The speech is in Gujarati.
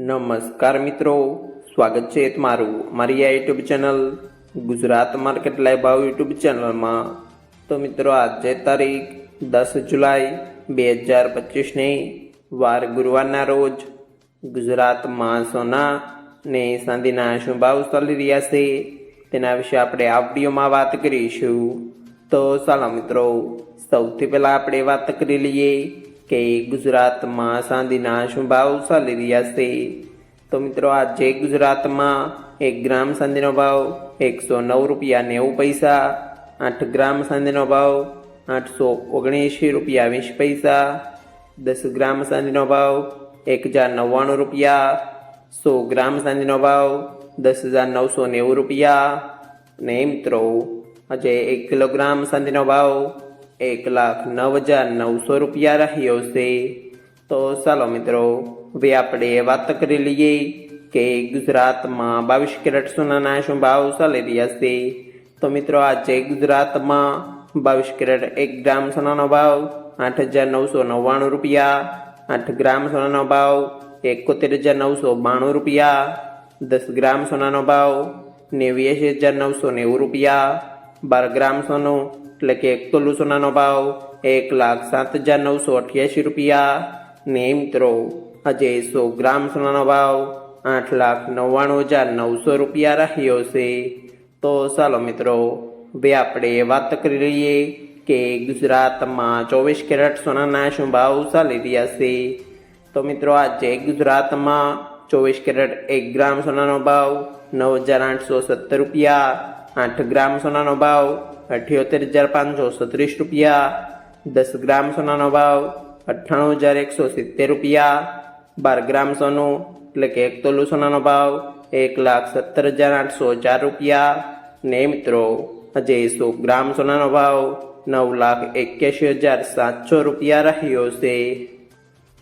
નમસ્કાર મિત્રો, સ્વાગત છે તમારું મારી આ YouTube channel Gujarat market live ભાવ યુટ્યુબ ચેનલમાં। તો મિત્રો આજે તારીખ 10 જુલાઈ 2025ની વાર ગુરુવારના રોજ ગુજરાતમાં સોના ને ચાંદીના શું ભાવ ચાલી રહ્યા છે તેના વિશે આપણે આ વિડીયોમાં વાત કરીશું। તો ચાલો મિત્રો, સૌથી પહેલાં આપણે વાત કરી લઈએ કે ગુજરાતમાં ચાંદીના શું ભાવ ચાલી રહ્યા છે। તો મિત્રો આજે ગુજરાતમાં 1 ગ્રામ ચાંદીનો ભાવ 109 રૂપિયા 90 પૈસા, 8 ગ્રામ ચાંદીનો ભાવ 879 રૂપિયા 20 પૈસા, 10 ગ્રામ ચાંદીનો ભાવ 1099 રૂપિયા, 100 ગ્રામ ચાંદીનો ભાવ 10,990 રૂપિયા ને મિત્રો આજે 1 કિલોગ્રામ ચાંદીનો ભાવ 1,09,900 રૂપિયા રહ્યો છે। તો ચાલો મિત્રો, હવે આપણે વાત કરી લઈએ કે ગુજરાતમાં 22 કેરેટ સોનાના શું ભાવ ચાલી રહ્યા છે। તો મિત્રો આજે ગુજરાતમાં 22 કેરેટ 1 ગ્રામ સોનાનો ભાવ 8,999 રૂપિયા, 8 ગ્રામ સોનાનો ભાવ 71,992 રૂપિયા, 10 ગ્રામ સોનાનો ભાવ 89,990 રૂપિયા, 12 ગ્રામ સોનું એટલે કે 1 તોલું સોનાનો ભાવ 1,07,988 રૂપિયા ને મિત્રો આજે 100 ગ્રામ સોનાનો ભાવ 8,99,900 રૂપિયા રહ્યો છે। તો ચાલો મિત્રો, હવે આપણે વાત કરી લઈએ કે ગુજરાતમાં 24 કેરેટ સોનાના શું ભાવ ચાલી રહ્યા છે। તો મિત્રો આજે ગુજરાતમાં 24 કેરેટ 1 ગ્રામ સોનાનો ભાવ 9,870 રૂપિયા, 8 ગ્રામ સોનાનો ભાવ 78,536 રૂપિયા, 10 ગ્રામ સોનાનો ભાવ 98,170 રૂપિયા, 12 ગ્રામ સોનું એટલે કે 1 તોલું સોનાનો ભાવ 1,70,804 રૂપિયા ને મિત્રો આજે 100 ગ્રામ સોનાનો ભાવ 9,81,700 રૂપિયા રહ્યો છે।